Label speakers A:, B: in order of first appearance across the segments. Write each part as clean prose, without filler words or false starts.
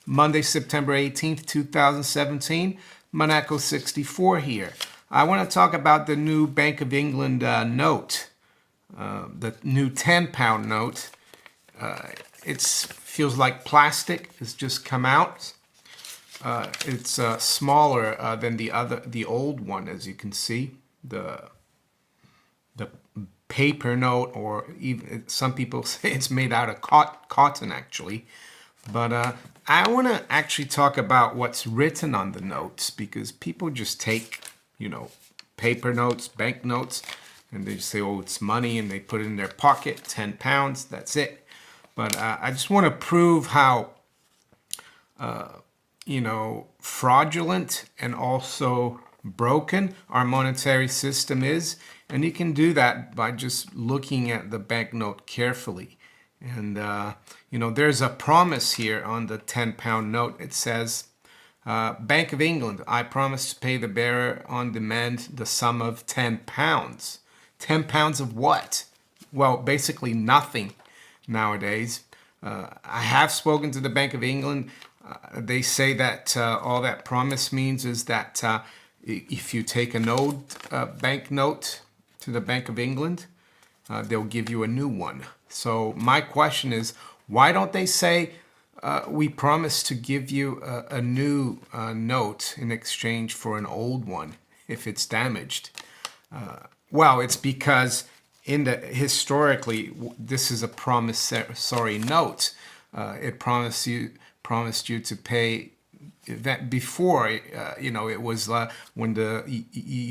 A: Monday, September 18th, 2017. Monaco 64 here. I want to talk about the new Bank of England note, the new £10 note. It feels like plastic. It's just come out. It's smaller than the old one, as you can see. The paper note, or even some people say it's made out of cotton actually. But I want to actually talk about what's written on the notes, because people just take, paper notes, bank notes, and they say, oh, it's money, and they put it in their pocket, £10, that's it. But I just want to prove how, fraudulent and also broken our monetary system is. And you can do that by just looking at the banknote carefully. And, there's a promise here on the £10 note. It says, Bank of England, I promise to pay the bearer on demand the sum of £10. £10 of what? Well, basically nothing nowadays. I have spoken to the Bank of England. They say that all that promise means is that if you take an old banknote to the Bank of England, they'll give you a new one. So my question is, why don't they say, we promise to give you a new note in exchange for an old one if it's damaged? Well, it's because historically, this is a promissory note. It promised you to pay that before, it was when the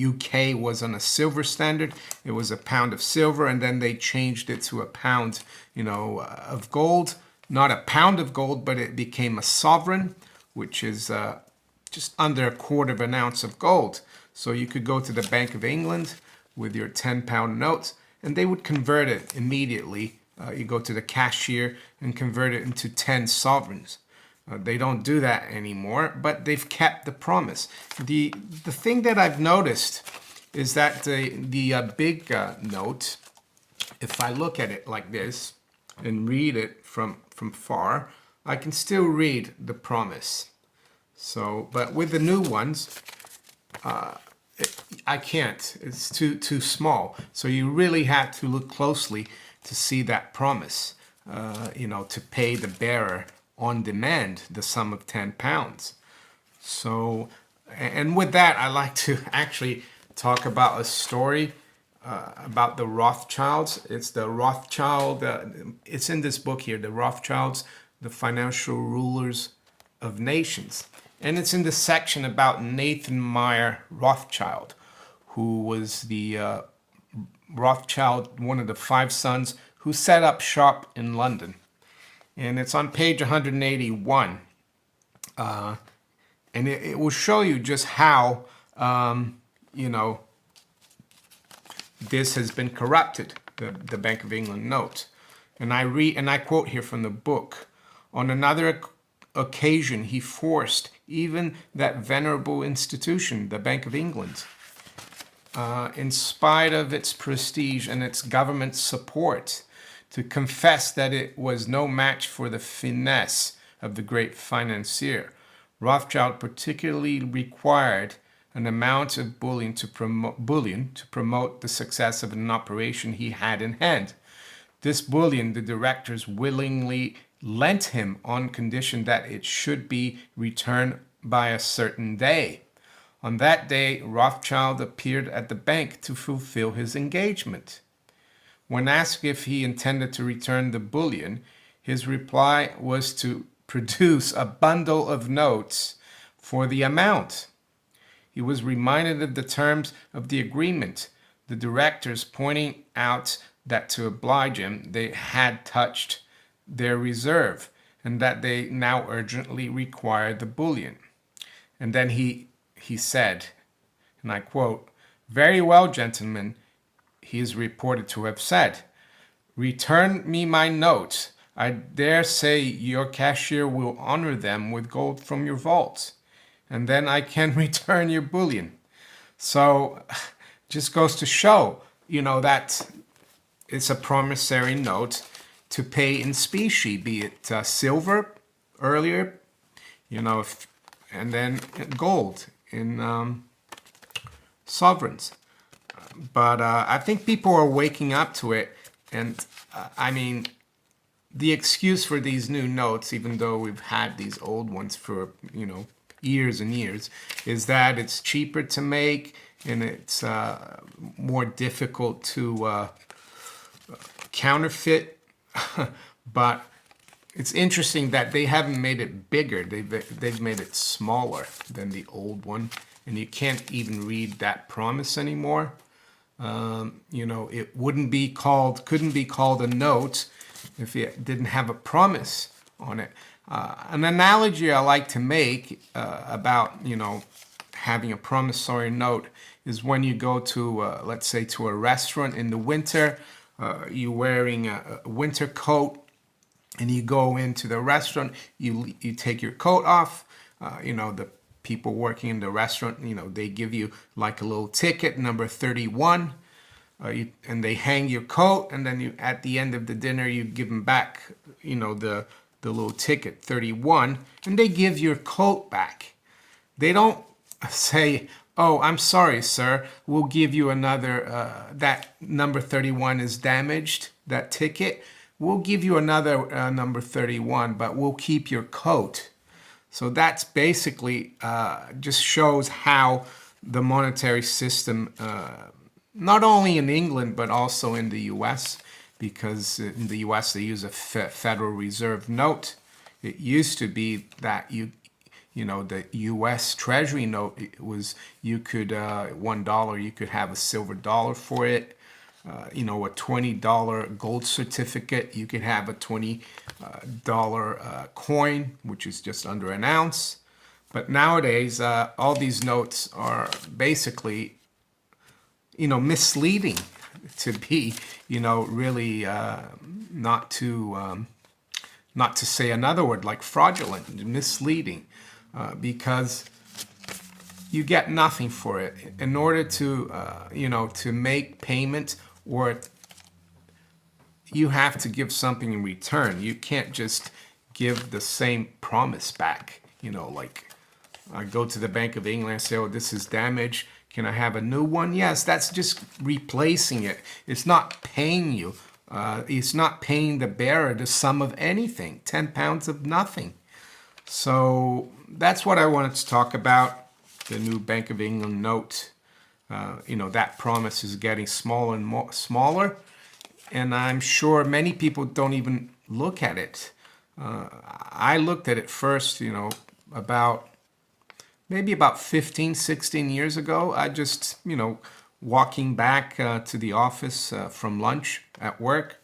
A: UK was on a silver standard, it was a pound of silver, and then they changed it to a pound, of gold. Not a pound of gold, but it became a sovereign, which is just under a quarter of an ounce of gold. So you could go to the Bank of England with your £10 notes, and they would convert it immediately. You go to the cashier and convert it into 10 sovereigns. They don't do that anymore, but they've kept the promise. The thing that I've noticed is that the big note, if I look at it like this and read it from far, I can still read the promise. So, but with the new ones, I can't. It's too small. So you really have to look closely to see that promise, to pay the bearer on demand the sum of £10. So, and with that, I like to actually talk about a story about the Rothschilds. It's the Rothschild, it's in this book here, the Rothschilds, the Financial Rulers of Nations. And it's in the section about Nathan Meyer Rothschild, who was the Rothschild, one of the 5 sons who set up shop in London. And it's on page 181. And it will show you just how, this has been corrupted, the Bank of England note. And I quote here from the book. On another occasion, he forced even that venerable institution, the Bank of England, in spite of its prestige and its government support, to confess that it was no match for the finesse of the great financier. Rothschild particularly required an amount of bullion to promote the success of an operation he had in hand. This bullion the directors willingly lent him on condition that it should be returned by a certain day. On that day, Rothschild appeared at the bank to fulfill his engagement. When asked if he intended to return the bullion, his reply was to produce a bundle of notes for the amount. He was reminded of the terms of the agreement, the directors pointing out that to oblige him, they had touched their reserve, and that they now urgently required the bullion. And then he said, and I quote, "Very well, gentlemen," he is reported to have said, "return me my notes. I dare say your cashier will honor them with gold from your vaults, and then I can return your bullion." So just goes to show, that it's a promissory note to pay in specie, be it silver earlier, you know, and then gold in sovereigns. But I think people are waking up to it. And I mean, the excuse for these new notes, even though we've had these old ones for, you know, years and years, is that it's cheaper to make and it's more difficult to counterfeit. But it's interesting that they haven't made it bigger. They've made it smaller than the old one, and you can't even read that promise anymore. You know, it couldn't be called a note if it didn't have a promise on it. An analogy I like to make about, you know, having a promissory note is when you go to, let's say, to a restaurant in the winter, you're wearing a winter coat, and you go into the restaurant, you take your coat off, you know, the people working in the restaurant, you know, they give you like a little ticket, number 31, and they hang your coat, and then you, at the end of the dinner, you give them back, you know, the little ticket, 31, and they give your coat back. They don't say, oh, I'm sorry, sir, we'll give you another, that number 31 is damaged, that ticket. We'll give you another number 31, but we'll keep your coat. So that's basically just shows how the monetary system, not only in England, but also in the US, because in the US they use a Federal Reserve note. It used to be that you know, the US Treasury note, it was, you could, $1, you could have a silver dollar for it. You know, a $20 gold certificate, you could have a $20 coin, which is just under an ounce. But nowadays, all these notes are basically, you know, misleading to be, you know, really not to say another word like fraudulent, misleading, because you get nothing for it. In order to, you know, to make payment, or you have to give something in return. You can't just give the same promise back. You know, like I go to the Bank of England and say, oh, this is damaged. Can I have a new one? Yes, that's just replacing it. It's not paying you. It's not paying the bearer the sum of anything, 10 pounds of nothing. So that's what I wanted to talk about, the new Bank of England note. You know, that promise is getting smaller and smaller, and I'm sure many people don't even look at it. I looked at it first, you know, maybe about 15, 16 years ago. I just, you know, walking back to the office from lunch at work,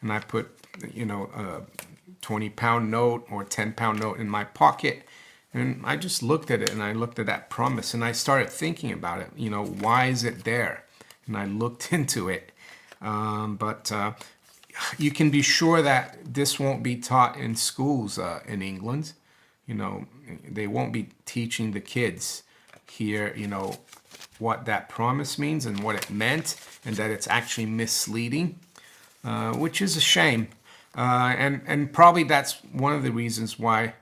A: and I put, you know, a 20-pound note or 10-pound note in my pocket. And I just looked at it, and I looked at that promise, and I started thinking about it. You know, why is it there? And I looked into it. But you can be sure that this won't be taught in schools in England. You know, they won't be teaching the kids here, you know, what that promise means and what it meant, and that it's actually misleading, which is a shame. And probably that's one of the reasons why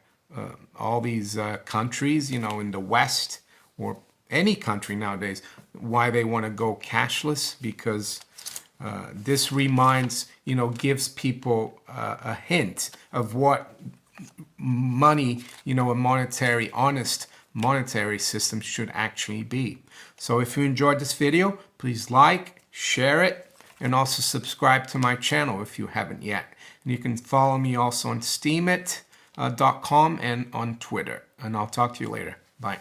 A: all these countries, you know, in the West, or any country nowadays, why they want to go cashless, because this reminds, you know, gives people a hint of what money, you know, a honest monetary system should actually be. So if you enjoyed this video, please like, share it, and also subscribe to my channel if you haven't yet. And you can follow me also on Steemit.com and on Twitter. And I'll talk to you later. Bye.